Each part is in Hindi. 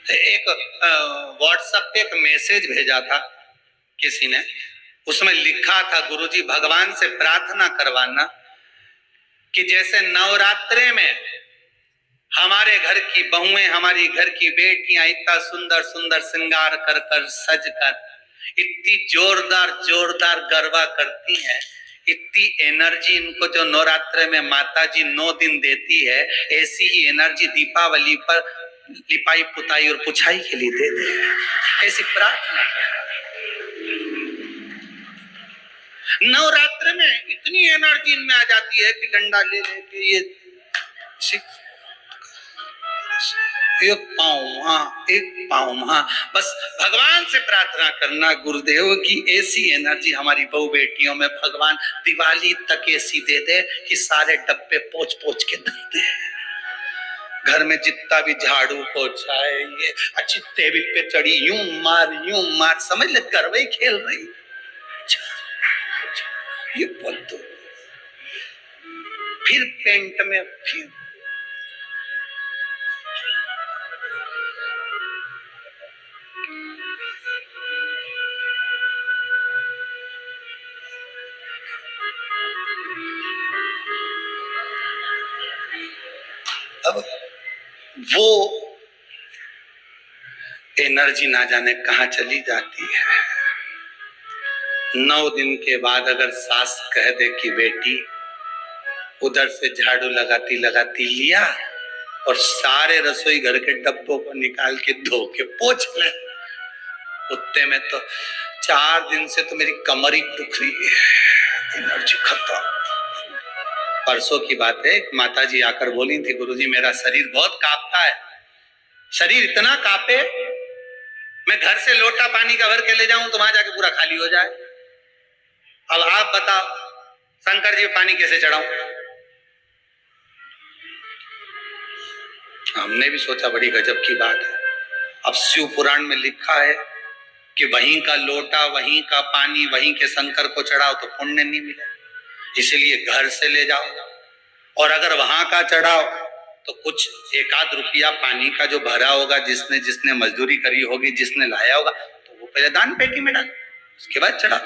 एक व्हाट्सएप पे एक मैसेज भेजा था किसी ने, उसमें लिखा था गुरुजी भगवान से प्रार्थना करवाना कि जैसे नवरात्रे में हमारे घर की बहुएं, हमारी घर की बेटियां इतना सुंदर सुंदर श्रृंगार कर कर सज कर इतनी जोरदार जोरदार गरबा करती हैं, इतनी एनर्जी इनको जो नवरात्रे में माता जी 9 दिन देती है, ऐसी ही एनर्जी दीपावली पर लिपाई पुताई और पुछाई के लिए दे दे, ऐसी प्रार्थना। नवरात्र में इतनी एनर्जी इनमें आ जाती है कि डंडा ले लेके ये एक पाँव वहां एक पाँव वहां, बस भगवान से प्रार्थना करना गुरुदेव की ऐसी एनर्जी हमारी बहु बेटियों में भगवान दिवाली तक ऐसी दे दे कि सारे डब्बे पोंछ पोंछ के धर दे। घर में जितना भी झाड़ू पोछा है ये अच्छी टेबल पे चढ़ी यूं मार समझ ले गरबा ही खेल रही। ये बोल दो फिर पेंट में फिर अब वो एनर्जी ना जाने कहां चली जाती है। 9 दिन के बाद अगर सास कह दे कि बेटी उधर से झाड़ू लगाती लगाती लिया और सारे रसोई घर के डब्बों को निकाल के धो के पोंछ ले, उतने में तो 4 दिन से तो मेरी कमर ही दुख रही है, एनर्जी खत्म। परसों की बात है, माता जी आकर बोली थी गुरुजी मेरा शरीर बहुत कांपता है, शरीर इतना कांपे मैं घर से लोटा पानी का भर के ले जाऊं तो वहां जाके पूरा खाली हो जाए। अब आप बताओ शंकर जी पानी कैसे चढ़ाऊं? हमने भी सोचा बड़ी गजब की बात है। अब शिव पुराण में लिखा है कि वहीं का लोटा वहीं का पानी वहीं के शंकर को चढ़ाओ तो पुण्य नहीं मिले, इसलिए घर से ले जाओ, और अगर वहां का चढ़ाओ तो कुछ 1-8 रुपया पानी का जो भरा होगा, जिसने जिसने मजदूरी करी होगी, जिसने लाया होगा, तो वो पहले दान पेटी में डाल, उसके बाद चढ़ा।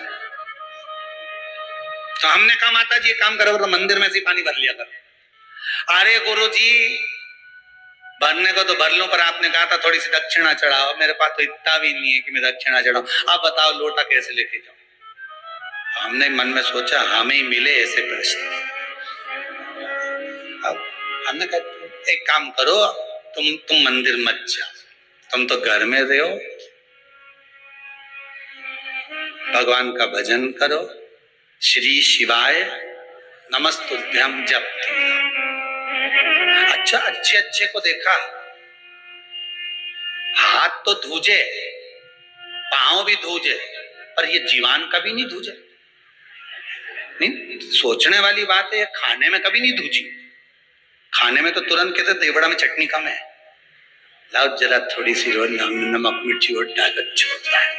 तो हमने कहा माता जी ये काम करो तो मंदिर में से पानी भर लिया कर। अरे गुरुजी भरने को तो भर लूं, पर आपने कहा था थोड़ी सी दक्षिणा चढ़ाओ, मेरे पास तो इतना भी नहीं है कि मैं दक्षिणा चढ़ाऊं, आप बताओ लोटा कैसे लेके जाऊं? हमने मन में सोचा हमें ही मिले ऐसे प्रश्न। अब हमने कहा एक काम करो, तुम मंदिर मत जाओ, तुम तो घर में रहो, भगवान का भजन करो, श्री शिवाय नमस्तुभ्यं जपती। अच्छा अच्छे को देखा, हाथ तो धूजे, पांव भी धूजे, पर ये जीवान कभी नहीं धूजे। नहीं, सोचने वाली बात है, खाने में कभी नहीं धूजी। खाने में तो तुरंत कहते देवड़ा में चटनी कम है, लाओ जरा थोड़ी सी रोज नमक मिर्ची और डाल, अच्छा होता है।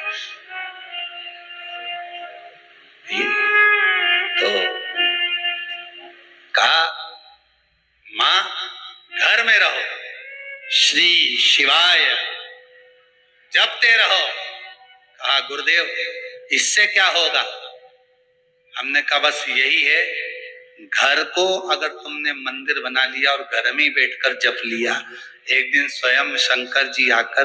तो कहा मां घर में रहो, श्री शिवाय जपते रहो। कहा गुरुदेव इससे क्या होगा? हमने कहा बस यही है, घर को अगर तुमने मंदिर बना लिया और घर में ही बैठकर जप लिया, एक दिन स्वयं शंकर जी आकर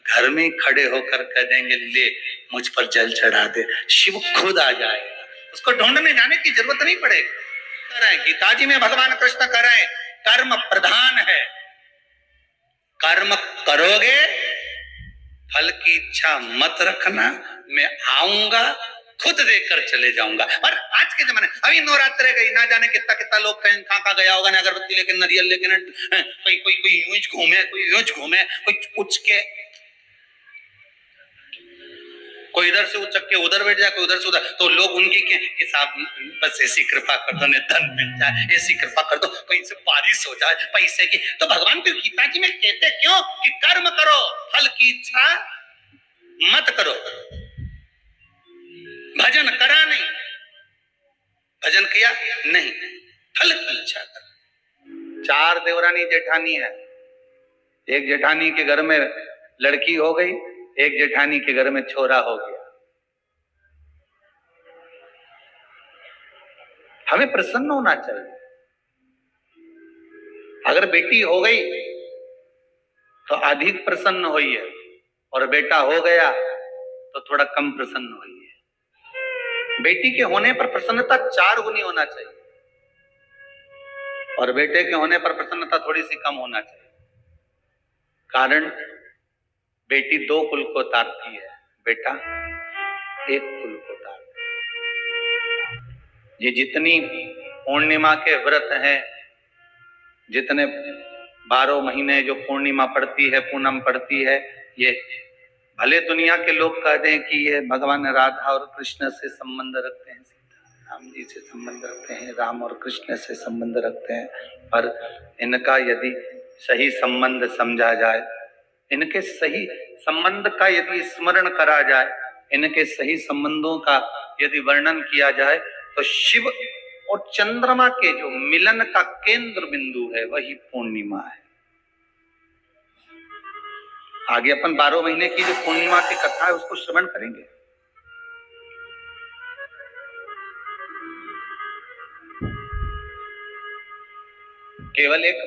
घर में खड़े होकर कह देंगे ले मुझ पर जल चढ़ा दे, शिव खुद आ जाएगा, उसको ढूंढने जाने की जरूरत नहीं पड़ेगी। गीता जी में भगवान कृष्ण कह रहे हैं कर्म प्रधान है, कर्म करोगे फल की इच्छा मत रखना, मैं आऊंगा खुद देकर चले जाऊंगा। पर आज के जमाने अभी नवरात्रे गई, ना जाने कितना कितना लोग कहां गया होगा, ना अगरबत्ती लेके नरियल लेके, कोई यूं घूमे, कोई यूं घूमे, कोई उच के, कोई इधर से उचक के उधर बैठ जाए, कोई उधर से उधर, तो लोग उनकी के साथ बस ऐसी कृपा कर दो, धन मिल जाए, ऐसी कृपा कर दो, कहीं से बारिश हो जाए पैसे की। तो भगवान की गीता जी में कहते क्यों कि कर्म करो फल की इच्छा मत करो। भजन करा नहीं, भजन किया नहीं, फल की इच्छा करो। 4 देवरानी जेठानी है, एक जेठानी के घर में लड़की हो गई, एक जेठानी के घर में छोरा हो गया। हमें प्रसन्न होना चाहिए। अगर बेटी हो गई तो अधिक प्रसन्न होइए, और बेटा हो गया तो थोड़ा कम प्रसन्न होइए। बेटी के होने पर प्रसन्नता 4 गुनी होना चाहिए, और बेटे के होने पर प्रसन्नता थोड़ी सी कम होना चाहिए। कारण बेटी 2 कुल को तारती है, बेटा 1 कुल को तारता है। ये जितनी पूर्णिमा के व्रत हैं, जितने 12 महीने जो पूर्णिमा पड़ती है, पूनम पड़ती है, ये भले दुनिया के लोग कह दें कि ये भगवान राधा और कृष्ण से संबंध रखते हैं, सीता राम जी से संबंध रखते हैं, राम और कृष्ण से संबंध रखते हैं, पर इनका यदि सही संबंध समझा जाए, इनके सही संबंध का यदि स्मरण करा जाए, इनके सही संबंधों का यदि वर्णन किया जाए, तो शिव और चंद्रमा के जो मिलन का केंद्र बिंदु है वही पूर्णिमा है। आगे अपन 12 महीने की जो पूर्णिमा की कथा है उसको श्रवण करेंगे। केवल एक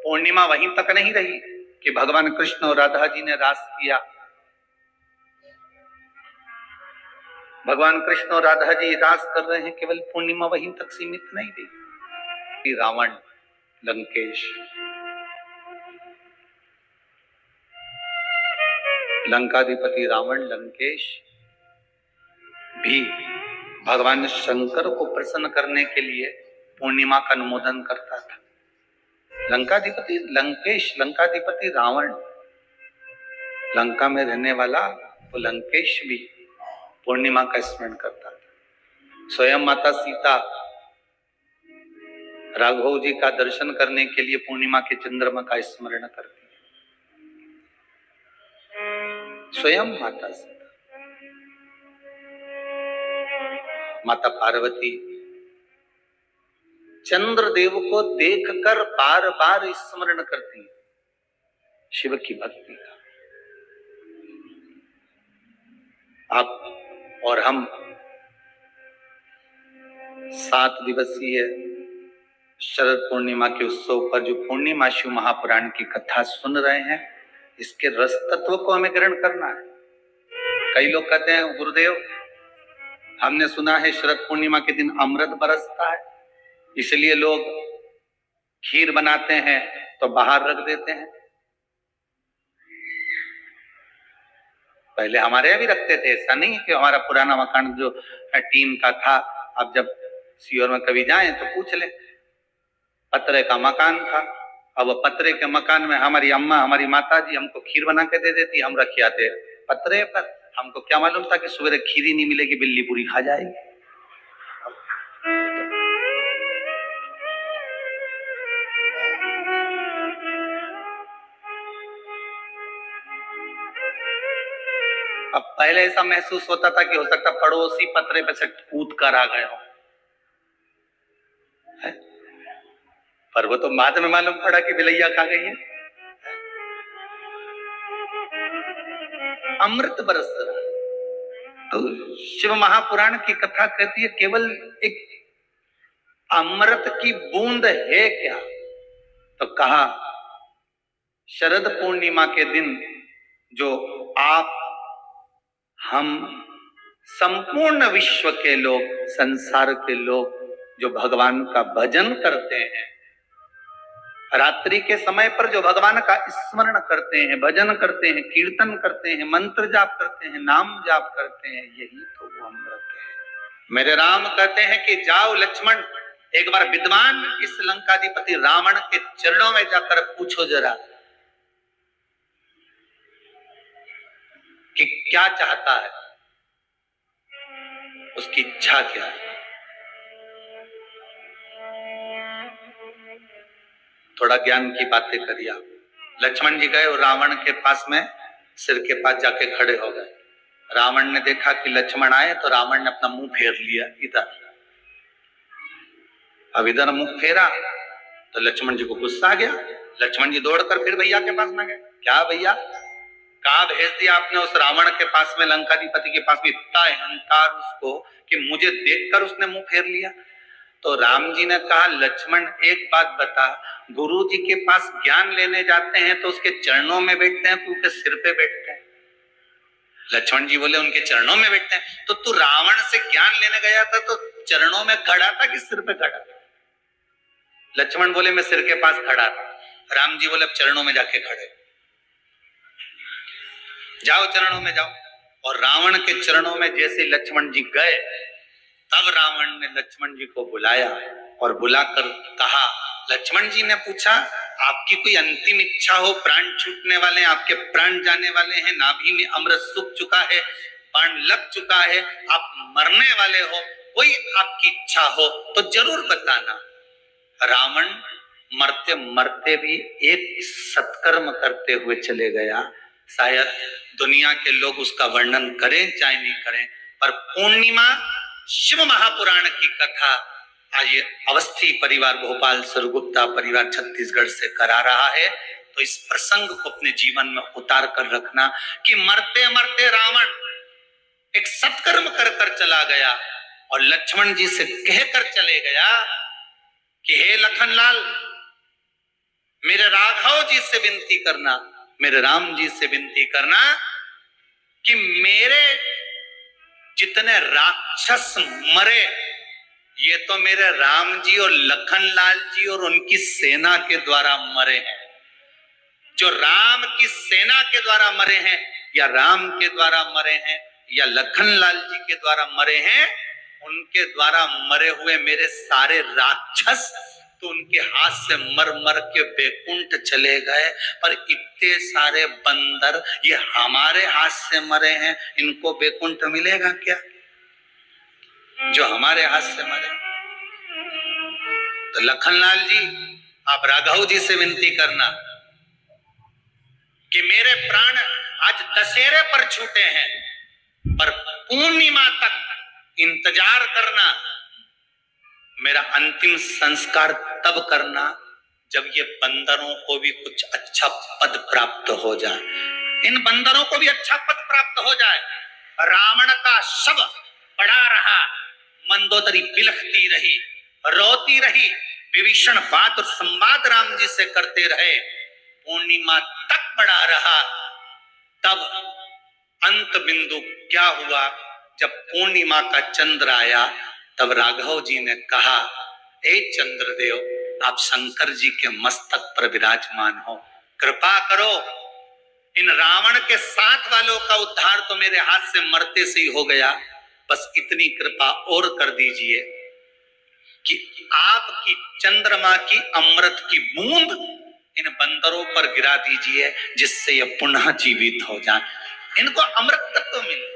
पूर्णिमा वहीं तक नहीं रही कि भगवान कृष्ण और राधा जी ने रास किया। भगवान कृष्ण और राधा जी रास कर रहे हैं, केवल पूर्णिमा वहीं तक सीमित नहीं रही। रावण, लंकेश, लंकाधिपति रावण, लंकेश भी भगवान शंकर को प्रसन्न करने के लिए पूर्णिमा का अनुमोदन करता था। लंकाधिपति लंकेश, लंकाधिपति रावण, लंका में रहने वाला वो लंकेश भी पूर्णिमा का स्मरण करता था। स्वयं माता सीता राघव जी का दर्शन करने के लिए पूर्णिमा के चंद्रमा का स्मरण करती है। स्वयं माता सीता, माता पार्वती चंद्रदेव को देखकर बार बार स्मरण करती है शिव की भक्ति का। आप और हम 7 दिवसीय शरद पूर्णिमा के उत्सव पर जो पूर्णिमा शिव महापुराण की कथा सुन रहे हैं, इसके रस तत्व को हमें ग्रहण करना है। कई लोग कहते हैं गुरुदेव, हमने सुना है शरद पूर्णिमा के दिन अमृत बरसता है, इसलिए लोग खीर बनाते हैं तो बाहर रख देते हैं। पहले हमारे यहाँ भी रखते थे, ऐसा नहीं कि हमारा पुराना मकान जो टीन का था, अब जब सीओर में कभी जाएं तो पूछ ले, पतरे का मकान था। अब पतरे के मकान में हमारी अम्मा, हमारी माता जी हमको खीर बना के दे देती, हम रख आते पतरे पर। हमको क्या मालूम था कि सवेरे खीर ही नहीं मिलेगी, बिल्ली पूरी खा जाएगी। अब पहले ऐसा महसूस होता था कि हो सकता पड़ोसी पतरे पे से कूद कर आ गए हो, पर वो तो बाद में मालूम पड़ा कि बिलैया खा गई है। अमृत बरस रहा। तो शिव महापुराण की कथा कहती है केवल एक अमृत की बूंद है क्या? तो कहा शरद पूर्णिमा के दिन जो आप, हम, संपूर्ण विश्व के लोग, संसार के लोग जो भगवान का भजन करते हैं, रात्रि के समय पर जो भगवान का स्मरण करते हैं, भजन करते हैं, कीर्तन करते हैं, मंत्र जाप करते हैं, नाम जाप करते हैं, यही तो वो अमृत है। मेरे राम कहते हैं कि जाओ लक्ष्मण, एक बार विद्वान इस लंकाधिपति रावण के चरणों में जाकर पूछो जरा कि क्या चाहता है, उसकी इच्छा क्या है। थोड़ा ज्ञान की बातें करिए आप। लक्ष्मण जी गए और रावण के पास में सिर के पास जाके खड़े हो गए। रावण ने देखा कि लक्ष्मण आए तो रावण ने अपना मुंह फेर लिया इधर। अब इधर मुंह फेरा तो लक्ष्मण जी को गुस्सा आ गया। लक्ष्मण जी दौड़कर फिर भैया के पास में गए। क्या भैया, कहा भेज दिया आपने उस रावण के पास में, लंकाधिपति के पास में, इतना अहंकार उसको कि मुझे देखकर उसने मुंह फेर लिया। तो राम जी ने कहा लक्ष्मण एक बात बता, गुरु जी के पास ज्ञान लेने जाते हैं तो उसके चरणों में बैठते हैं, उनके सिर पे बैठते हैं? लक्ष्मण जी बोले उनके चरणों में बैठते हैं। तो तू रावण से ज्ञान लेने गया था तो चरणों में खड़ा था कि सिर पे खड़ा था? लक्ष्मण बोले मैं सिर के पास खड़ा था। राम जी बोले अब चरणों में जाके खड़े, जाओ चरणों में जाओ। और रावण के चरणों में जैसे लक्ष्मण जी गए, तब रावण ने लक्ष्मण जी को बुलाया और बुलाकर कहा, लक्ष्मण जी ने पूछा आपकी कोई अंतिम इच्छा हो, प्राण छूटने वाले, आपके प्राण जाने वाले हैं, नाभि में अमृत सूख चुका है, बाण लग चुका है, आप मरने वाले हो, कोई आपकी इच्छा हो तो जरूर बताना। रावण मरते मरते भी एक सत्कर्म करते हुए चले गया। शायद दुनिया के लोग उसका वर्णन करें चाहे नहीं करें, पर पूर्णिमा शिव महापुराण की कथा आज ये अवस्थी परिवार, भोपाल सरगुप्ता परिवार छत्तीसगढ़ से करा रहा है। तो इस प्रसंग को अपने जीवन में उतार कर रखना कि मरते मरते रावण एक सत्कर्म कर कर चला गया और लक्ष्मण जी से कहकर चले गया कि हे लखनलाल, मेरे राघव जी से विनती करना, मेरे राम जी से विनती करना कि मेरे जितने राक्षस मरे, ये तो मेरे राम जी और लखनलाल जी और उनकी सेना के द्वारा मरे हैं। जो राम की सेना के द्वारा मरे हैं, या राम के द्वारा मरे हैं, या लखनलाल जी के द्वारा मरे हैं, उनके द्वारा मरे हुए मेरे सारे राक्षस तो उनके हाथ से मर मर के बैकुंठ चले गए, पर इतने सारे बंदर ये हमारे हाथ से मरे हैं, इनको बैकुंठ मिलेगा क्या जो हमारे हाथ से मरे? तो लखनलाल जी आप राघव जी से विनती करना कि मेरे प्राण आज दशहरे पर छूटे हैं, पर पूर्णिमा तक इंतजार करना, मेरा अंतिम संस्कार तब करना जब ये बंदरों को भी कुछ अच्छा पद प्राप्त हो जाए, इन बंदरों को भी अच्छा पद प्राप्त हो जाए। रावण का शव पड़ा रहा, मंदोदरी बिलखती रही, रोती रही, विभीषण बात और संवाद राम जी से करते रहे, पूर्णिमा तक पड़ा रहा। तब अंत बिंदु क्या हुआ? जब पूर्णिमा का चंद्र आया, तब राघव जी ने कहा, ए चंद्रदेव, आप शंकर जी के मस्तक पर विराजमान हो, कृपा करो, इन रावण के साथ वालों का उद्धार तो मेरे हाथ से मरते से ही हो गया, बस इतनी कृपा और कर दीजिए कि आपकी चंद्रमा की अमृत की बूंद इन बंदरों पर गिरा दीजिए, जिससे ये पुनः जीवित हो जाए, इनको अमृत तत्व मिले।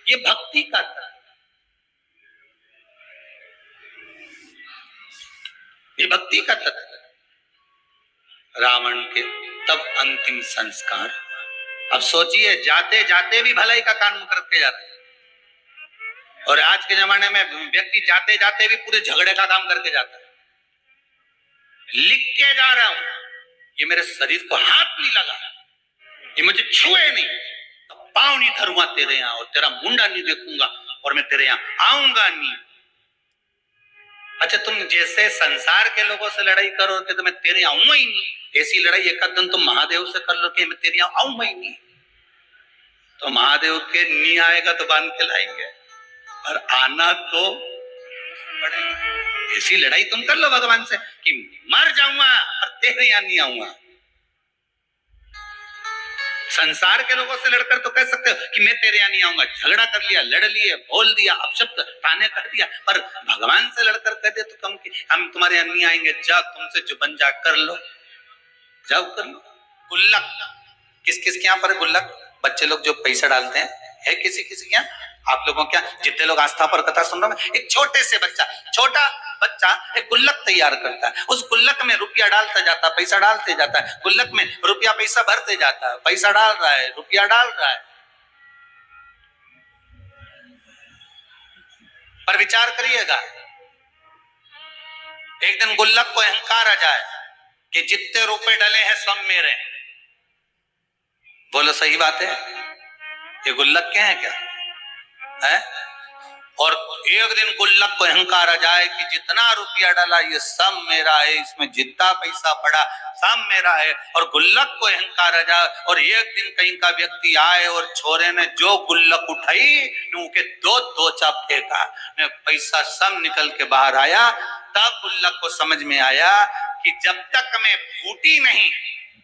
ये भक्ति का तत्व, ये भक्ति का तत्व। रावण के तब अंतिम संस्कार। अब सोचिए, जाते जाते भी भलाई का काम करके जाते हैं, और आज के जमाने में व्यक्ति जाते जाते भी पूरे झगड़े का काम करके जाता है। लिख के जा रहा हूं, ये मेरे शरीर को हाथ नहीं लगा, ये मुझे छुए नहीं, तो पांव नहीं धरूंगा तेरे यहां, और तेरा मुंडा नहीं देखूंगा, और मैं तेरे यहां आऊंगा नहीं। अच्छा, तुम जैसे संसार के लोगों से लड़ाई करोगे तो मैं तेरे यहां आऊंगा ही नहीं, ऐसी लड़ाई एक दिन तुम महादेव से कर लो कि मैं तेरे यहां आऊंगा ही नहीं, तो महादेव के नहीं आएगा तो बांध के लाएंगे, और आना तो पड़ेगा। ऐसी लड़ाई तुम कर लो भगवान से कि मर जाऊंगा और तेरे यहां नहीं आऊंगा। संसार के लोगों से लड़कर तो कह सकते हो कि मैं तेरे यहां नहीं आऊंगा, झगड़ा कर लिया, लड़ लिए, बोल दिया, अपशब्द ताने कर दिया, पर भगवान से लड़कर कह दे तो कम कि हम तुम्हारे यहां नहीं आएंगे, जाओ तुमसे जो बन जा कर लो, जाओ कर लो। गुल्लक किस किस के यहाँ पर गुल्लक? बच्चे लोग जो पैसा डालते हैं, है किसी किसी के यहाँ? आप लोगों क्या जितने लोग आस्था पर कथा सुन रहे हैं, एक छोटे से बच्चा, छोटा बच्चा एक गुल्लक तैयार करता है, उस गुल्लक में रुपया डालता जाता है, पैसा डालते जाता है, गुल्लक में रुपया पैसा भरते जाता है, पैसा डाल रहा है, रुपया डाल रहा है। पर विचार करिएगा, एक दिन गुल्लक को अहंकार आ जाए कि जितने रुपए डले हैं सब मेरे, बोलो सही बात है? ये गुल्लक के हैं क्या है? और एक दिन गुल्लक को अहंकार आ जाए कि जितना रुपया डाला ये सब मेरा है, इसमें जितना पैसा पड़ा सब मेरा है, और गुल्लक को अहंकार आ जाए, और एक दिन कहीं का व्यक्ति आए और छोरे ने जो गुल्लक उठाई उनके दो दोचा फेंका, पैसा सब निकल के बाहर आया। तब गुल्लक को समझ में आया कि जब तक मैं फूटी नहीं,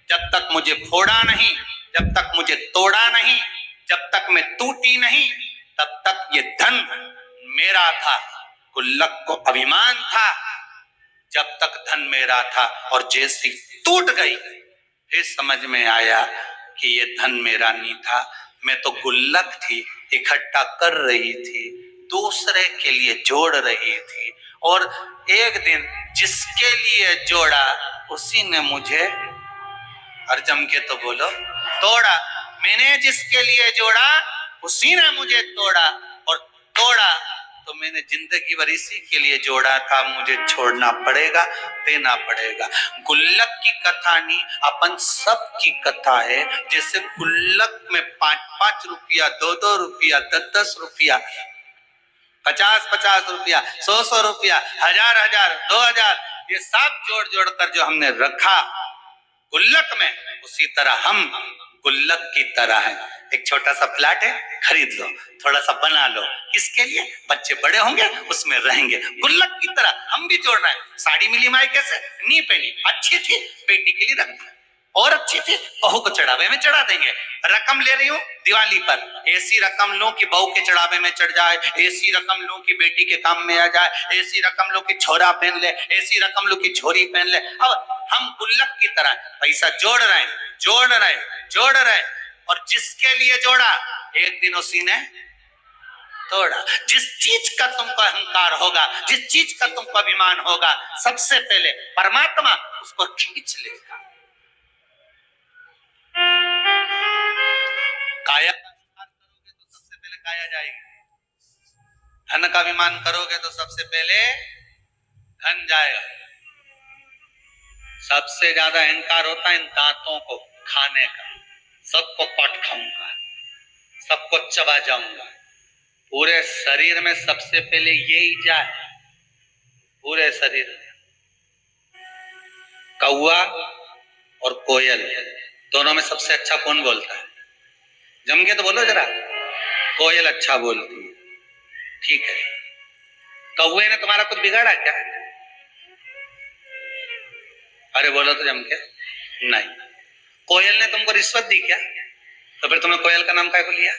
जब तक मुझे फोड़ा नहीं, जब तक मुझे तोड़ा नहीं, जब तक मैं टूटी नहीं, तब तक ये धन मेरा था। गुल्लक को अभिमान था जब तक धन मेरा था, और जैसी टूट गई फिर समझ में आया कि ये धन मेरा नहीं था, मैं तो गुल्लक थी, इकट्ठा कर रही थी, दूसरे के लिए जोड़ रही थी, और एक दिन जिसके लिए जोड़ा उसी ने मुझे, और जम के तो बोलो, तोड़ा। मैंने जिसके लिए जोड़ा उसी ने मुझे तोड़ा, और तोड़ा तो मैंने जिंदगी भर इसी के लिए जोड़ा था, मुझे छोड़ना पड़ेगा, देना पड़ेगा। गुल्लक की कथा नहीं, अपन सब की कथा है। जैसे गुल्लक में 5-5 रुपया, 2-2 रुपया, 10-10 रुपया, 50-50 रुपया, 100-100 रुपया, 1000-1000, 2000, ये सब जोड़ जोड़ कर जो हमने रखा गुल्लक में, उसी तरह हम गुल्लक की तरह हैं। एक छोटा सा फ्लैट है, खरीद लो, थोड़ा सा बना लो, किसके लिए? बच्चे बड़े होंगे उसमें रहेंगे। गुल्लक की तरह हम भी जोड़ रहे हैं। साड़ी मिली माई कैसे? नहीं पहनी, अच्छी थी, बेटी के लिए रख दी, और अच्छी थी, बहू को चढ़ावे में चढ़ा देंगे। रकम ले रही हूँ दिवाली पर, ऐसी रकम लूं कि बहू के चढ़ावे में चढ़ जाए, ऐसी रकम लूं कि बेटी के काम में आ जाए, ऐसी रकम लूं कि छोरा पहन ले, ऐसी रकम लूं कि छोरी पहन ले। अब हम गुल्लक की तरह पैसा जोड़ रहे हैं, जोड़ रहे हैं, जोड़ रहे हैं, और जिसके लिए जोड़ा एक दिन उसी ने तोड़ा। जिस चीज का तुमको अहंकार होगा, जिस चीज का तुमको अभिमान होगा, सबसे पहले परमात्मा उसको खींच लेगा। काया का अभिमान करोगे तो सबसे पहले काया जाएगी। धन का अभिमान करोगे तो सबसे पहले धन जाएगा। सबसे ज्यादा अहंकार होता है इन दांतों को खाने का, सबको काट खाऊंगा, सबको चबा जाऊंगा। पूरे शरीर में सबसे पहले यही जाए, पूरे शरीर में। कौवा और कोयल दोनों में सबसे अच्छा कौन बोलता है? जम के तो बोलो जरा। कोयल अच्छा बोलती है, ठीक है। कौवे ने तुम्हारा कुछ बिगाड़ा क्या? अरे बोलो तो जम के। नहीं। कोयल ने तुमको रिश्वत दी क्या? तो फिर तुमने कोयल का नाम काय को लिया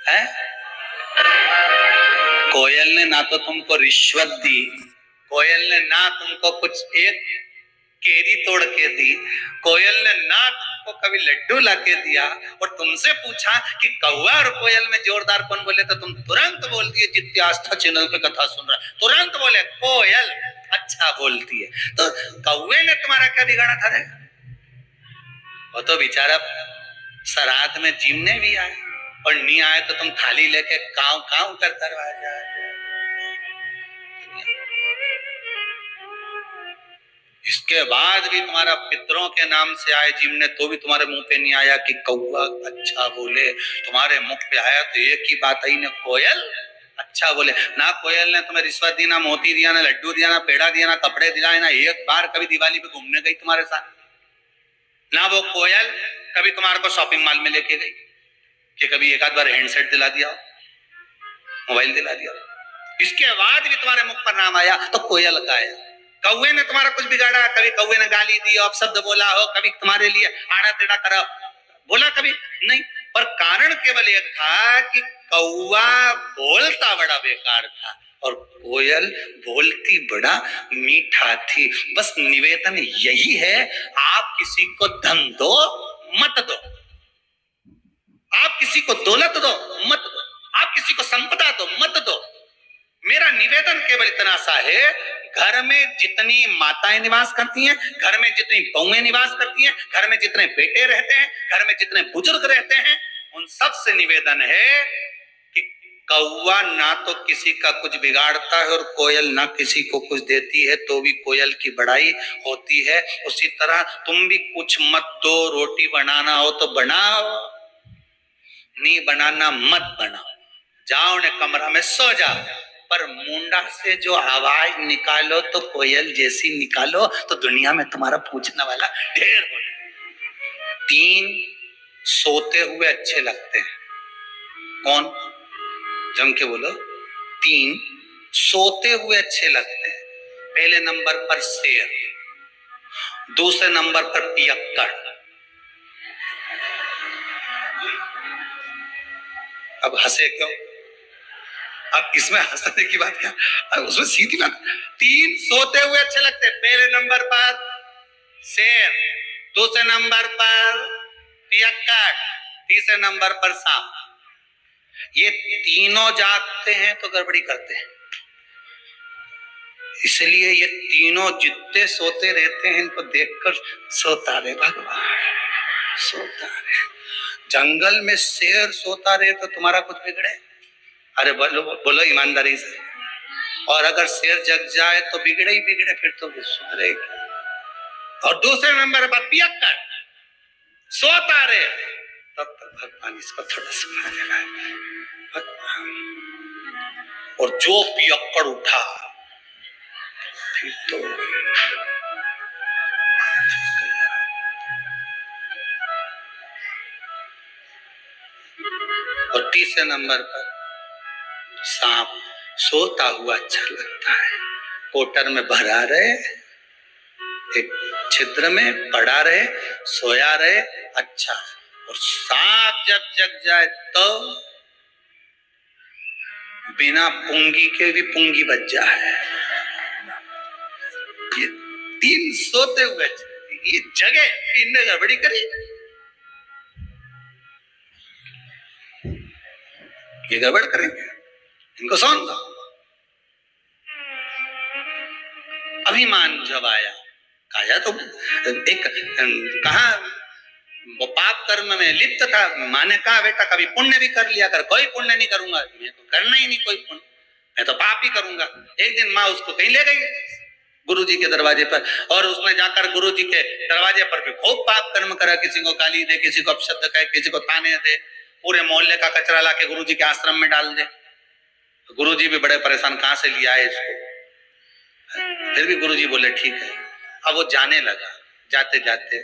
है? कोयल ने ना तो तुमको रिश्वत दी, कोयल ने ना तुमको कुछ एक केरी तोड़ के दी, कोयल ने ना तुमको कभी लड्डू लाके दिया, और तुमसे पूछा कि कौवा और कोयल में जोरदार कौन बोले, तो तुम तुरंत बोल दिए, जितनी आस्था चैनल पे कथा सुन रहा, तुरंत बोले कोयल अच्छा बोलती है। तो कौवे ने तुम्हारा क्या बिगाड़ा था रे? वो तो बेचारा श्राद्ध में जिमने भी आए, और नहीं आए तो तुम थाली लेके काव काव करता रहा जाए। इसके बाद भी तुम्हारा पितरों के नाम से आए जिमने, तो भी तुम्हारे मुंह पे नहीं आया कि कौवा अच्छा बोले। तुम्हारे मुख पे आया तो एक ही बात आई, ने कोयल अच्छा बोले। ना कोयल ने तुम्हें रिश्वत दी, ना मोती दिया, ना लड्डू दिया, ना पेड़ा दिया, ना कपड़े दिलाए, ना एक बार कभी दिवाली पे घूमने गई तुम्हारे साथ। ना वो कोयल कभी तुम्हारे को शॉपिंग मॉल में लेके गई, कि कभी एक आध बार हैंडसेट दिला दिया, मोबाइल दिला दिया। इसके बाद भी तुम्हारे मुख पर नाम आया तो कोयल का आया। कौवे ने तुम्हारा कुछ बिगाड़ा? कभी कौवे ने गाली दी, अपशब्द बोला हो, कभी तुम्हारे लिए आड़ा टेढ़ा करा बोला? कभी नहीं। पर कारण केवल एक था कि कौवा बोलता बड़ा बेकार था और कोयल बोलती बड़ा मीठा थी। बस निवेदन यही है, आप किसी को धन दो मत दो, आप किसी को दौलत दो मत दो, आप किसी को संपदा दो मत दो। मेरा निवेदन केवल इतना सा है, घर में जितनी माताएं निवास करती हैं, घर में जितनी बहुएं निवास करती हैं, घर में जितने बेटे रहते हैं, घर में जितने बुजुर्ग रहते हैं, उन सब से निवेदन है कि कौवा ना तो किसी का कुछ बिगाड़ता है और कोयल ना किसी को कुछ देती है, तो भी कोयल की बड़ाई होती है। उसी तरह तुम भी कुछ मत दो, रोटी बनाना हो तो बनाओ, नहीं बनाना मत बनाओ, जाओ ने कमरा में सो जाओ, पर मुंडा से जो आवाज निकालो तो कोयल जैसी निकालो, तो दुनिया में तुम्हारा पूछने वाला ढेर हो जाए। 3 सोते हुए अच्छे लगते हैं। कौन? जम के बोलो। 3 सोते हुए अच्छे लगते हैं। पहले नंबर पर शेर, दूसरे नंबर पर पियक्कड़। अब हंसे क्यों? अब इसमें हंसने की बात क्या? अब उसमें सीधी बात। 3 सोते हुए अच्छे लगते हैं। पहले नंबर पर शेर, दूसरे नंबर पर पियक्कड़, तीसरे नंबर पर सांप। ये तीनों जागते हैं तो गड़बड़ी करते हैं। इसलिए ये तीनों जितने सोते रहते हैं इनको देखकर सोता रहे भगवान, सोता रहे। जंगल में शेर सोता रहे तो तुम्हारा कुछ बिगड़े? अरे बोलो बोलो ईमानदारी से। और अगर शेर जग जाए तो बिगड़े ही बिगड़े, फिर तो सुधरेगी। और दूसरे नंबर पर पियक्कड़ सोता रहे, तब तक भगवान इसको थोड़ा सुना देगा। और जो पियक्कड़ उठा फिर तो और तीसरे नंबर पर सांप सोता हुआ अच्छा लगता है। कोटर में भरा रहे, एक छिद्र में पड़ा रहे, सोया रहे, अच्छा। और सांप जब जग जाए तो बिना पुंगी के भी पुंगी बच जाए। ये 3 सोते हुए ये जगह इनने गड़बड़ी करी, ये गड़बड़ करेंगे, इनको सौंप दो। अभिमान जब आया, कहा तो एक कहा वो पाप कर्म में लिप्त था। माँ ने कहा बेटा कभी पुण्य भी कर लिया कर। कोई पुण्य नहीं करूंगा, मैं तो करना ही नहीं कोई पुण्य, मैं तो पाप ही करूंगा। एक दिन माँ उसको कहीं ले गई गुरुजी के दरवाजे पर, और उसने जाकर गुरुजी के दरवाजे पर भी खूब पाप कर्म करा। किसी को गाली दे, किसी को अपशब्द कहे, किसी को ताने दे, पूरे मोहल्ले का कचरा लाके गुरुजी के आश्रम में डाल दे। तो गुरुजी भी बड़े परेशान, कहां से लिया है इसको। फिर भी गुरुजी बोले ठीक है। अब वो जाने लगा। जाते जाते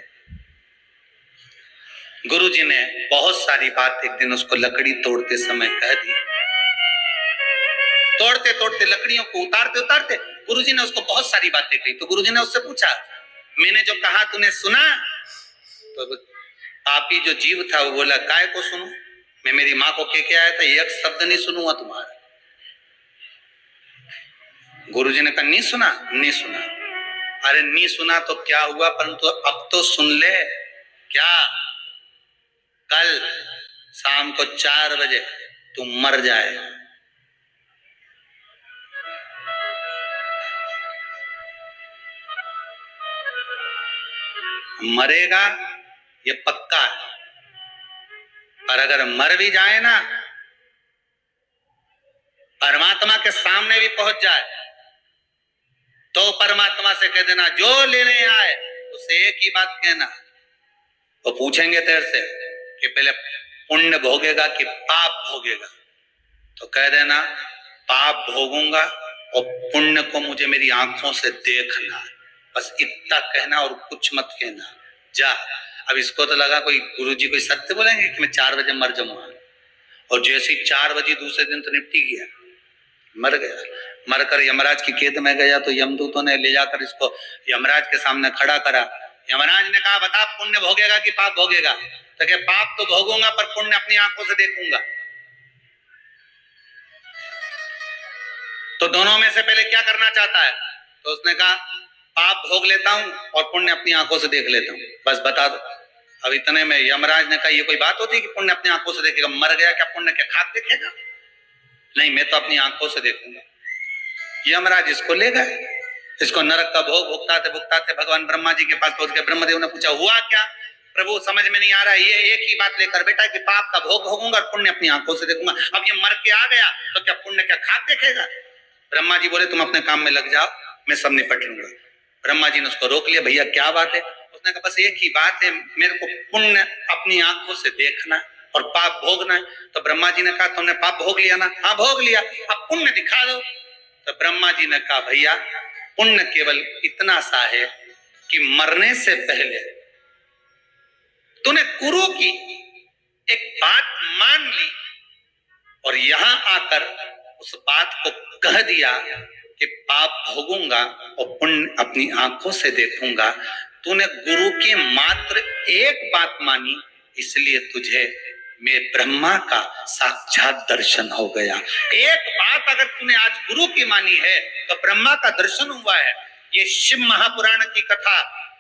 गुरुजी ने बहुत सारी बात एक दिन उसको लकड़ी तोड़ते समय कह दी। तोड़ते तोड़ते लकड़ियों को उतारते उतारते गुरुजी ने उसको बहुत सारी बातें कही। तो गुरुजी ने उससे पूछा मैंने जो कहा तूने सुना? तो पापी जो जीव था वो बोला काय को सुनूं, मैं मेरी माँ को कह के आया था, एक शब्द नहीं सुनूंगा तुम्हारा। गुरुजी ने कहा नहीं सुना? नहीं सुना। अरे नहीं सुना तो क्या हुआ, परंतु अब तो सुन ले। क्या? कल शाम को 4 बजे तू मर जाएगा। मरेगा ये पक्का है, पर अगर मर भी जाए ना, परमात्मा के सामने भी पहुंच जाए तो परमात्मा से कह देना जो लेने आए उसे एक ही बात कहना। वो पूछेंगे तेरे से कि पहले पुण्य भोगेगा कि पाप भोगेगा, तो कह देना पाप भोगूंगा और पुण्य को मुझे मेरी आंखों से देखना। बस इतना कहना और कुछ मत कहना। जा। अब इसको तो लगा कोई गुरुजी कोई सत्य बोलेंगे कि मैं 4 बजे मर जाऊंगा, और जैसे ही 4 बजे दूसरे दिन तो निपटी गया, मर गया। मरकर यमराज की कैद में गया तो यमदूतों ने ले जाकर इसको यमराज के सामने खड़ा करा। यमराज ने कहा बता पुण्य भोगेगा कि पाप भोगेगा? तो क्या पाप तो भोगूंगा पर पुण्य अपनी आंखों से देखूंगा। तो दोनों में से पहले क्या करना चाहता है? तो उसने कहा पाप भोग लेता हूं और पुण्य अपनी आंखों से देख लेता हूं, बस बता दो। अब इतने में यमराज ने कहा ये कोई बात होती है कि पुण्य अपनी आंखों से देखेगा? मर गया क्या पुण्य के खाक देखेगा? नहीं, मैं तो अपनी आंखों से देखूंगा। यमराज इसको ले गए। इसको नरक का भोग भुगताते भुगताते भगवान ब्रह्मा जी के पास पहुंच गए। ब्रह्मदेव ने पूछा हुआ क्या? प्रभु समझ में नहीं आ रहा है, ये एक ही बात लेकर बेटा कि पाप का भोग भोगूंगा और पुण्य अपनी आंखों से देखूंगा। अब ये मर के आ गया तो क्या पुण्य क्या खाक देखेगा? ब्रह्मा जी बोले तुम अपने काम में लग जाओ, मैं सब निपट लूंगा। ब्रह्मा जी ने उसको रोक लिया, भैया क्या बात है? उसने कहा बस एक ही बात है, मेरे को पुण्य अपनी आंखों से देखना और पाप भोगना है। तो ब्रह्मा जी ने कहा तुमने पाप भोग लिया ना? हाँ भोग लिया, अब पुण्य दिखा दो। तो ब्रह्मा जी ने कहा भैया पुण्य केवल इतना सा है कि मरने से पहले तूने गुरु की एक बात मान ली और यहां आकर उस बात को कह दिया कि पाप भोगूंगा और पुण्य अपनी आंखों से देखूंगा। तूने गुरु की मात्र एक बात मानी, इसलिए तुझे मैं ब्रह्मा का साक्षात दर्शन हो गया। एक बात अगर तूने आज गुरु की मानी है तो ब्रह्मा का दर्शन हुआ है। ये शिव महापुराण की कथा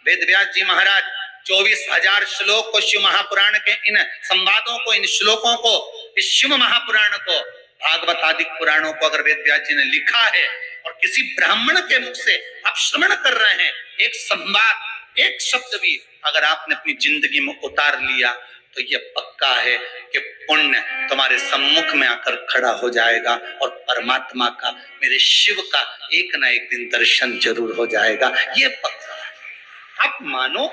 वेद व्यास जी महाराज 24,000 श्लोक को शिव महापुराण के इन संवादों को, इन श्लोकों को, इस शिव महापुराण को, भागवत आदि पुराणों को अगर वेद व्यास जी ने लिखा है और किसी ब्राह्मण के मुख से आप श्रवण कर रहे हैं, एक संवाद, एक शब्द भी अगर आपने अपनी जिंदगी में उतार लिया तो यह पक्का है कि पुण्य तुम्हारे सम्मुख में आकर खड़ा हो जाएगा और परमात्मा का, मेरे शिव का एक ना एक दिन दर्शन जरूर हो जाएगा। ये पक्का है। आप मानो,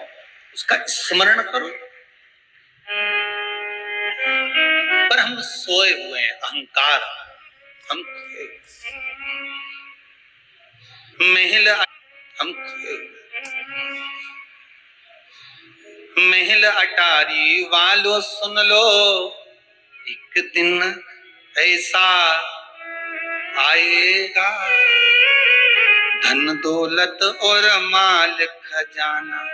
उसका स्मरण करो। पर हम सोए हुए हैं, अहंकार, हम महल, हम महल अटारी वालों सुन लो, एक दिन ऐसा आएगा, धन दौलत और माल खजाना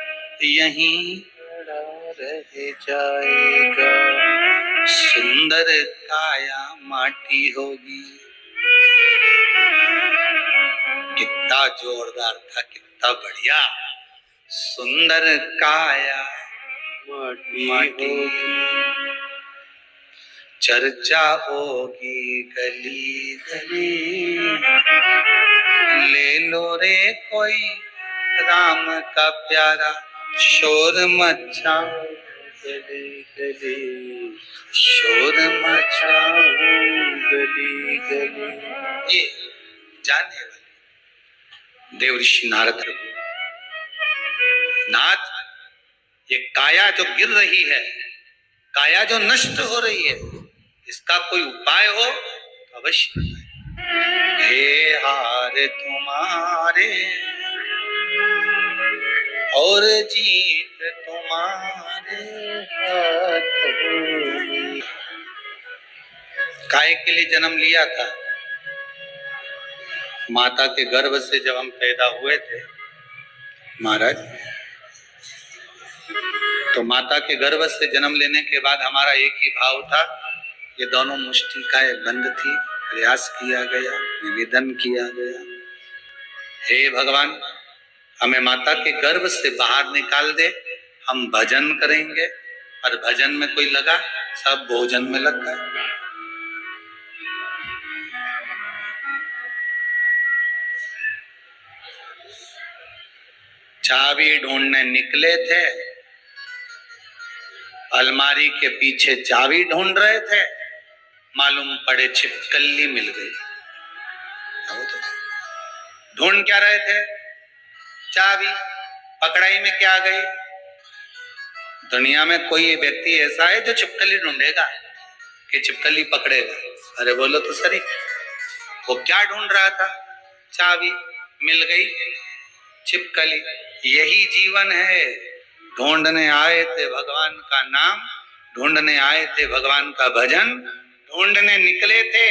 यहीं रह जाएगा, सुंदर काया माटी होगी। कितना जोरदार था, कितना बढ़िया। सुंदर काया माटी होगी, चर्चा होगी गली गली, ले लो रे कोई राम का प्यारा, शोर मचाओ गली गली, शोर मचाओ गली गली। ये जाने वाले देव ऋषि नारद प्रभु, नाथ ये काया जो गिर रही है, काया जो नष्ट हो रही है, इसका कोई उपाय हो तो अवश्य। हे हार तुम्हारे और जीत तुम्हारे हाथों। काय के लिए जन्म लिया था? माता के गर्भ से जब हम पैदा हुए थे महाराज, तो माता के गर्भ से जन्म लेने के बाद हमारा एक ही भाव था, ये दोनों मुष्टिकाएं बंद थी, प्रयास किया गया, निवेदन किया गया, हे भगवान हमें माता के गर्भ से बाहर निकाल दे, हम भजन करेंगे। और भजन में कोई लगा, सब भोजन में लग गए। चाबी ढूंढने निकले थे, अलमारी के पीछे चाबी ढूंढ रहे थे, मालूम पड़े छिपकली मिल गई। ढूंढ क्या रहे थे? चाबी। पकड़ाई में क्या गई? दुनिया में कोई व्यक्ति ऐसा है जो छिपकली ढूंढेगा कि छिपकली पकड़ेगा? अरे बोलो तो सही। वो क्या ढूंढ रहा था? चाबी। मिल गई छिपकली। यही जीवन है। ढूंढने आए थे भगवान का नाम, ढूंढने आए थे भगवान का भजन, ढूंढने निकले थे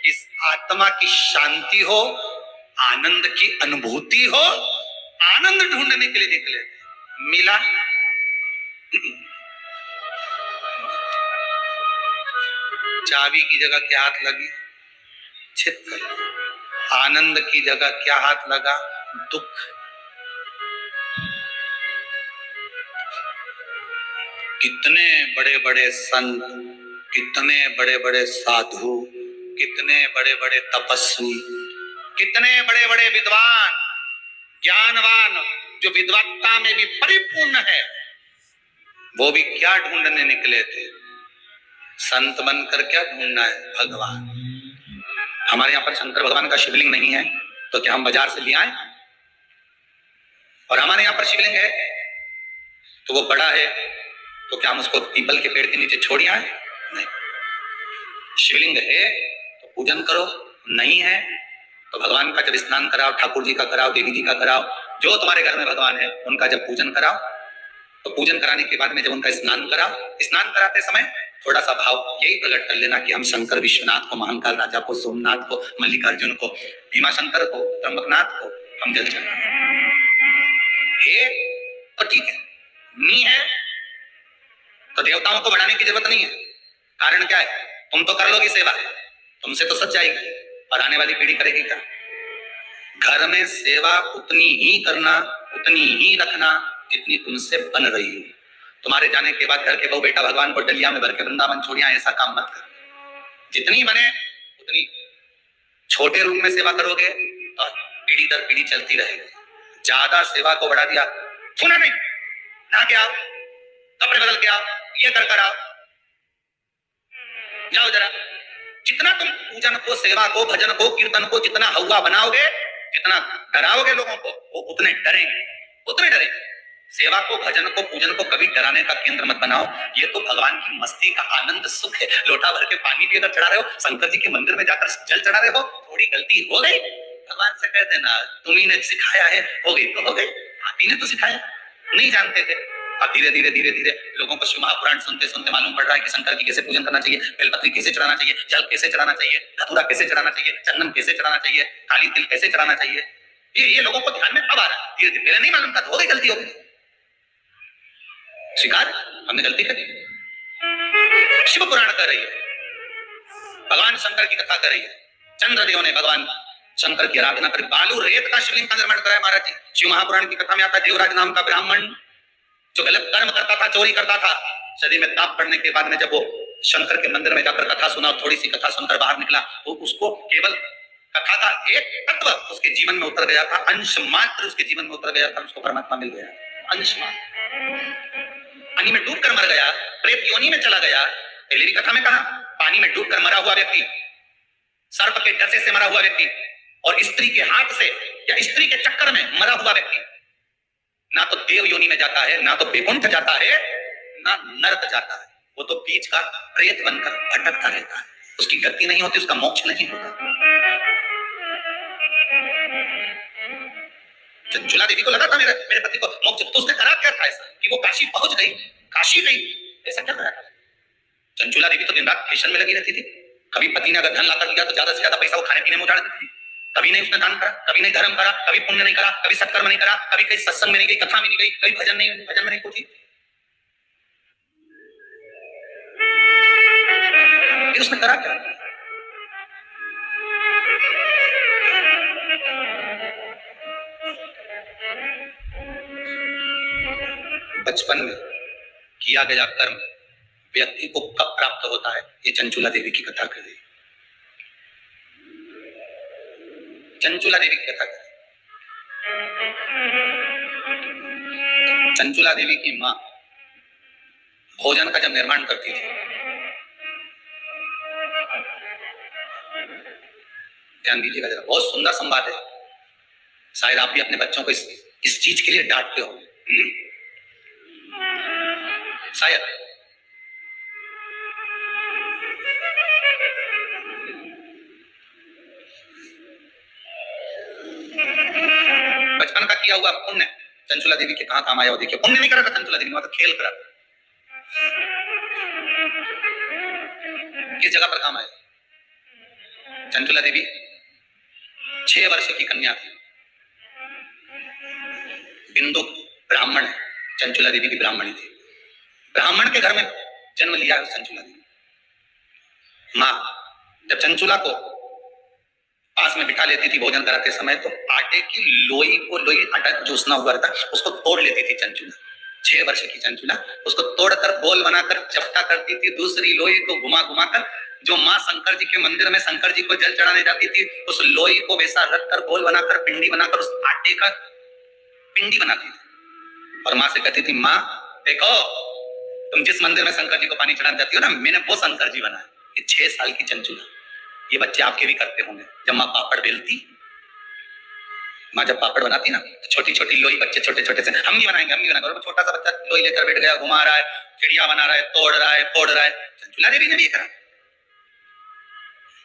इस आत्मा की शांति हो, आनंद की अनुभूति हो, आनंद ढूंढने के लिए निकले थे। मिला? चाबी की जगह क्या हाथ लगी? छिपकली। आनंद की जगह क्या हाथ लगा? दुख। कितने बड़े बड़े संत, कितने बड़े बड़े साधु, कितने बड़े बड़े तपस्वी, कितने बड़े बड़े विद्वान, ज्ञानवान, जो विद्वत्ता में भी परिपूर्ण है, वो भी क्या ढूंढने निकले थे? संत बनकर क्या ढूंढना है? भगवान। हमारे यहाँ पर शंकर भगवान का शिवलिंग नहीं है तो क्या हम बाजार से ले आए? और हमारे यहाँ पर शिवलिंग है तो वो बड़ा है तो क्या हम उसको पीपल के पेड़ के नीचे छोड़ आए? नहीं। शिवलिंग है तो पूजन करो, नहीं है तो भगवान का जब स्नान कराओ, ठाकुर जी का कराओ, देवी जी का कराओ, जो तुम्हारे घर में भगवान है उनका जब पूजन कराओ, तो पूजन कराने के बाद में जब उनका स्नान कराओ, स्नान कराते समय थोड़ा सा भाव यही प्रकट कर लेना कि हम शंकर विश्वनाथ को, महाकाल राजा को, सोमनाथ को, मल्लिकार्जुन को, भीमा शंकर को, त्र्यंबकनाथ को हम जल चढ़ाएं। तो ठीक है, नहीं है तो देवताओं को बढ़ाने की जरूरत नहीं है। कारण क्या है? तुम तो कर लोगी सेवा, तुमसे तो सच जाएगी, और आने वाली पीढ़ी करेगी क्या? घर में सेवा उतनी ही करना, उतनी ही रखना जितनी तुमसे बन रही हो। तुम्हारे जाने के बाद घर के बहू बेटा भगवान को डलिया में भर के वृंदावन छोड़िया, ऐसा काम मत कर। जितनी बने उतनी छोटे रूप में सेवा करोगे और पीढ़ी दर पीढ़ी चलती रहेगी। ज्यादा सेवा को बढ़ा दिया, सुना नहीं, ना के आओ, कपड़े बदल के आओ, ये कर आओ, जाओ जरा। जितना तुम पूजन को, सेवा को, भजन को, कीर्तन को जितना हवा बनाओगे, जितना डराओगे लोगों को, वो उतने डरेंगे, उतने डरेंगे। सेवा को, भजन को, पूजन को कभी डराने का केंद्र मत बनाओ। ये तो भगवान की मस्ती का आनंद सुख है। लोटा भर के पानी भी अगर चढ़ा रहे हो, शंकर जी के मंदिर में जाकर जल चढ़ा रहे हो, थोड़ी गलती हो गई, भगवान से कह देना तुम्ही ने सिखाया है, हो गई तो हो गई, आप ही ने तो सिखाया, नहीं जानते थे। और धीरे धीरे धीरे धीरे लोगों को शिव महापुराण सुनते सुनते मालूम पड़ रहा है कि शंकर की कैसे पूजन करना चाहिए, बेलपत्री कैसे चढ़ाना चाहिए, जल कैसे चढ़ाना चाहिए, धतूरा कैसे चढ़ाना चाहिए, चंदन कैसे चढ़ाना चाहिए, काली तिल कैसे चढ़ाना चाहिए। ये लोगों को ध्यान में अब आ रहा है। धीरे धीरे, पहले नहीं मालूम था तो हो गई, गलती हो गई, स्वीकार, हमने गलती करी। शिव पुराण कर रही है, भगवान शंकर की कथा कर रही है। चंद्रदेव ने भगवान शंकर की आराधना करी, बालू रेत का शिवलिंग का निर्माण कराया महाराज जी। शिव महापुराण की कथा में आता है, देवराज नाम का ब्राह्मण जो गलत कर्म करता था, चोरी करता था, शरीर में ताप पड़ने के बाद में जब वो शंकर के मंदिर में जाकर कथा सुना, थोड़ी सी कथा सुनकर बाहर निकला, तो उसको केवल कथा का एक तत्व उसके जीवन में उतर गया था, अंश मात्र उसके जीवन में उतर गया था, उसको परमात्मा मिल गया, अंश मात्र। पानी में डूबकर मर गया, प्रेत योनि में चला गया। पहले भी कथा में कहा, पानी में डूबकर मरा हुआ व्यक्ति, सर्प के डसे से मरा हुआ व्यक्ति, और स्त्री के हाथ से या स्त्री के चक्कर में मरा हुआ व्यक्ति ना तो देव योनि में जाता है, ना तो वैकुंठ जाता है, ना नरक जाता है। वो तो बीच का प्रेत बनकर भटकता रहता है, उसकी गति नहीं होती, उसका मोक्ष नहीं होता। चंचुला देवी को लगा था मेरे पति को मोक्ष, तो उसने करा क्या था ऐसा कि वो काशी पहुंच गई, काशी गई, ऐसा क्या करा? चंचुला देवी तो दिन रात फैशन में लगी रहती थी। कभी पति ने अगर धन लाकर दिया तो ज्यादा से ज्यादा पैसा वो खाने पीने में उजाड़ देती थी। कभी नहीं उसने दान करा, कभी नहीं धर्म करा, कभी पुण्य नहीं करा, कभी सत्कर्म नहीं करा, कभी कहीं सत्संग में नहीं गई, कथा में नहीं गई, कभी भजन में नहीं पूछी। फिर उसने करा क्या? बचपन में किया गया कर्म व्यक्ति को कब प्राप्त होता है, ये चंचुला देवी की कथा कर रही। चंचुला देवी की कथा कर रही। चंचुला देवी की मां भोजन का जब निर्माण करती थी, ध्यान दीजिएगा जरा, बहुत सुंदर संवाद है, शायद आप भी अपने बच्चों को इस चीज के लिए डांटते हो शायद। बचपन का किया हुआ पुण्य चंचुला देवी के कहां काम आया, देखिए। पुण्य नहीं करा था चंचुला देवी, मतलब खेल करा था। किस जगह पर काम आया? चंचुला देवी 6 वर्ष की कन्या थी। बिंदु ब्राह्मण है, चंचुला देवी की ब्राह्मणी थी। ब्राह्मण के घर में जन्म लिया चंचुला देवी। मां जब चंचुला को पास में बिठा लेती थी भोजन कराते समय, तो आटे की लोई आटा जोसना हुआ था, उसको तोड़ लेती थी चंचुला। 6 वर्ष की चंचुला उसको तोड़कर बोल बनाकर चपटा करती थी। दूसरी लोई को घुमा घुमाकर जो माँ शंकर जी के मंदिर में शंकर जी को जल चढ़ाने जाती थी, उस लोई को वैसा रखकर गोल बनाकर पिंडी बनाकर उस आटे का पिंडी बनाती थी, और माँ से कहती थी, माँ देखो तुम जिस मंदिर में शंकर जी को पानी चढ़ाने जाती हो ना, मैंने वो शंकर जी बनाया। ये 6 साल की चंचुला, ये बच्चे आपके भी करते होंगे। जब माँ पापड़ बेलती, माँ जब पापड़ बनाती ना, तो छोटी छोटी लोई बच्चे छोटे छोटे से, हम भी बनाएंगे, हम भी बनाएंगे। और छोटा सा बच्चा लोई लेकर बैठ गया, घुमा रहा है, चिड़िया बना रहा है, तोड़ रहा है, फोड़ रहा है। चंचुला देवी ने भी करा।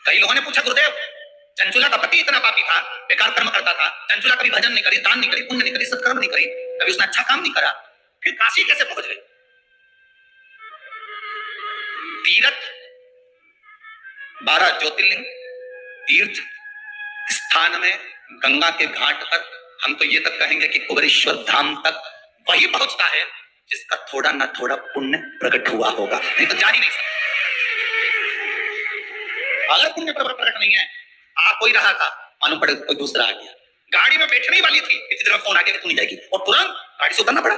कई लोगों ने पूछा, गुरुदेव चंचुला का पति इतना पापी था, बेकार कर्म करता था, चंचुला कभी भजन नहीं करी, दान नहीं करी, पुण्य नहीं करी, सत्कर्म नहीं करी, कभी उसने अच्छा काम नहीं करा, फिर काशी कैसे पहुंच गई? तीर्थ 12 ज्योतिर्लिंग तीर्थ स्थान में, गंगा के घाट पर, हम तो ये तक कहेंगे कि कुबेरेश्वर धाम तक वही पहुंचता है जिसका थोड़ा ना थोड़ा पुण्य प्रकट हुआ होगा, नहीं तो जा ही नहीं सकता। अगर पुण्य प्रकट नहीं है, आ कोई रहा था, मालूम पड़े कोई दूसरा आ गया, गाड़ी में बैठने वाली थी, इतनी देर में फोन आ गया कि तू नहीं जाएगी, और तुरंत गाड़ी से उतरना पड़ा।